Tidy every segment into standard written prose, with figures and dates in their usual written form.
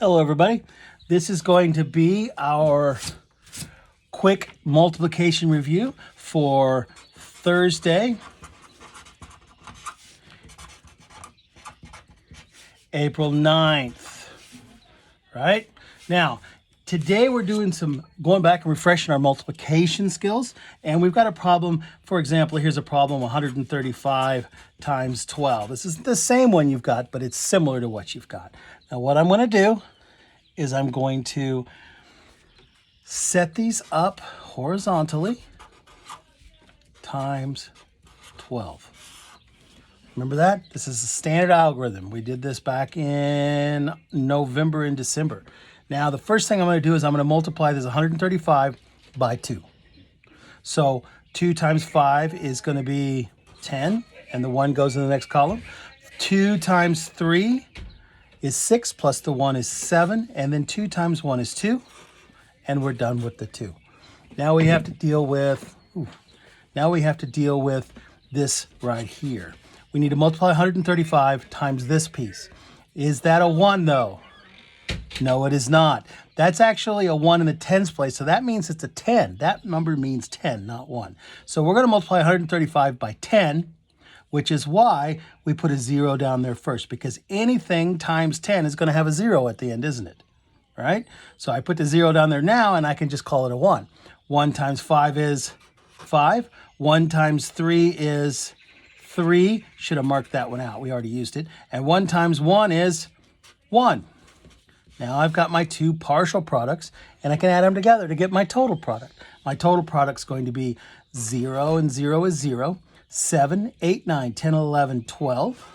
Hello everybody. This is going to be our quick multiplication review for Thursday, April 9th, right? Now, today we're doing going back and refreshing our multiplication skills, and we've got a problem. For example, here's a problem, 135 times 12. This is the same one you've got, but it's similar to what you've got. Now, what I'm going to do is I'm going to set these up horizontally times 12. Remember that? This is a standard algorithm. We did this back in November and December. Now, the first thing I'm going to do is I'm going to multiply this 135 by 2. So 2 times 5 is going to be 10, and the 1 goes in the next column. 2 times 3 is 6, plus the 1 is 7, and then 2 times 1 is 2, and we're done with the 2. Now we have to deal with, this right here. We need to multiply 135 times this piece. Is that a 1 though? No, it is not. That's actually a 1 in the tens place, so that means it's a 10. That number means 10, not 1. So we're going to multiply 135 by 10, which is why we put a 0 down there first, because anything times 10 is going to have a 0 at the end, isn't it? Right? So I put the 0 down there now, and I can just call it a 1. 1 times 5 is 5. 1 times 3 is 3. Should have marked that one out. We already used it. And 1 times 1 is 1. Now I've got my two partial products, and I can add them together to get my total product. My total product is going to be 0 and 0 is 0. 7, 8, 9, 10, 11, 12.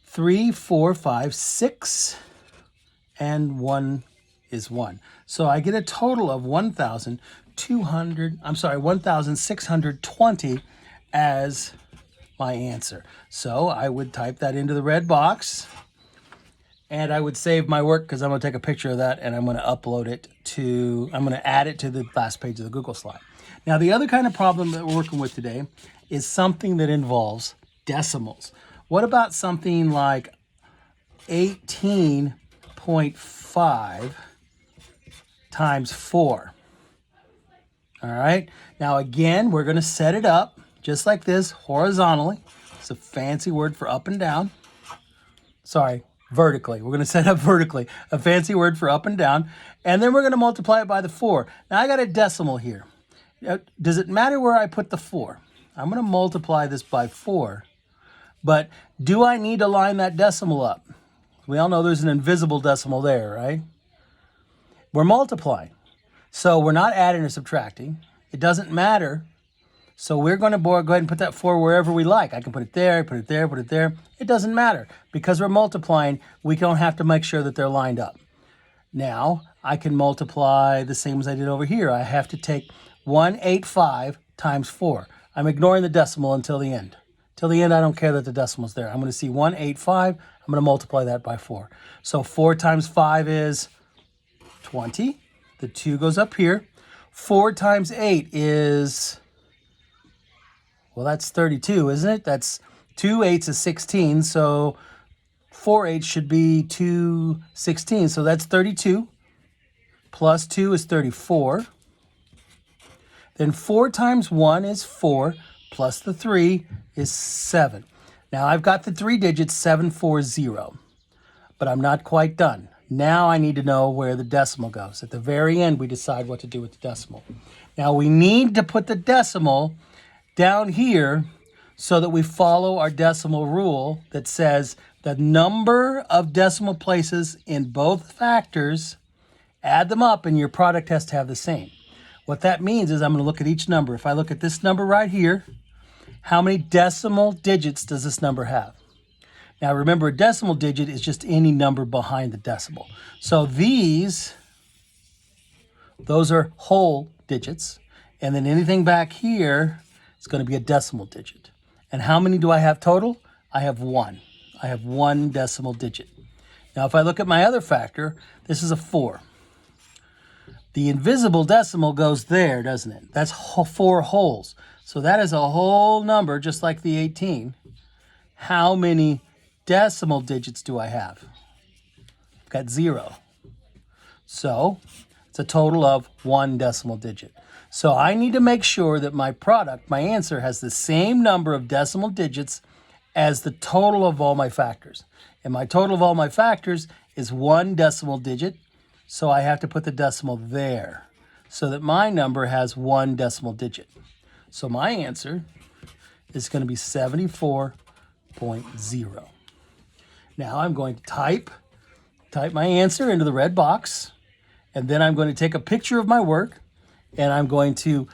3, 4, 5, 6. And 1 is 1. So I get a total of 1,620 as my answer. So I would type that into the red box, and I would save my work because I'm going to take a picture of that and I'm going to upload it I'm going to add it to the last page of the Google slide. Now, the other kind of problem that we're working with today is something that involves decimals. What about something like 18.5 times 4? All right. Now, again, we're going to set it up just like this horizontally. It's a fancy word for up and down. Sorry, vertically. We're going to set up vertically, a fancy word for up and down. And then we're going to multiply it by the 4. Now, I got a decimal here. Does it matter where I put the 4? I'm going to multiply this by 4. But do I need to line that decimal up? We all know there's an invisible decimal there, right? We're multiplying. So we're not adding or subtracting. It doesn't matter. So we're going to go ahead and put that 4 wherever we like. I can put it there, put it there, put it there. It doesn't matter. Because we're multiplying, we don't have to make sure that they're lined up. Now, I can multiply the same as I did over here. I have to take 185 times 4. I'm ignoring the decimal until the end. Till the end, I don't care that the decimal's there. I'm going to see 185. I'm going to multiply that by 4. So 4 times 5 is 20. The 2 goes up here. 4 times 8 is, well, that's 32, isn't it? That's 2 8s is 16. So 4 8s should be 2 16. So that's 32. Plus 2 is 34. Then 4 times 1 is 4. Plus the 3 is 7. Now I've got the 3 digits 740, but I'm not quite done. Now I need to know where the decimal goes. At the very end, we decide what to do with the decimal. Now we need to put the decimal down here so that we follow our decimal rule that says the number of decimal places in both factors, add them up, and your product has to have the same. What that means is I'm going to look at each number. If I look at this number right here, how many decimal digits does this number have? Now remember, a decimal digit is just any number behind the decimal. So those are whole digits. And then anything back here is going to be a decimal digit. And how many do I have total? I have 1. I have 1 decimal digit. Now if I look at my other factor, this is a 4. The invisible decimal goes there, doesn't it? That's 4 wholes. So that is a whole number, just like the 18. How many decimal digits do I have? I've got 0. So it's a total of 1 decimal digit. So I need to make sure that my product, my answer, has the same number of decimal digits as the total of all my factors. And my total of all my factors is 1 decimal digit. So I have to put the decimal there so that my number has 1 decimal digit. So my answer is going to be 74.0. Now I'm going to type my answer into the red box, and then I'm going to take a picture of my work, and I'm going to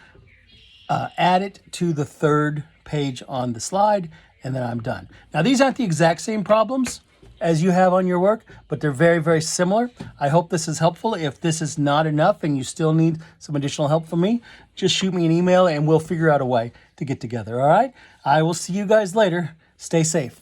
add it to the third page on the slide, and then I'm done. Now these aren't the exact same problems as you have on your work, but they're very, very similar. I hope this is helpful. If this is not enough and you still need some additional help from me, just shoot me an email and we'll figure out a way to get together, all right? I will see you guys later. Stay safe.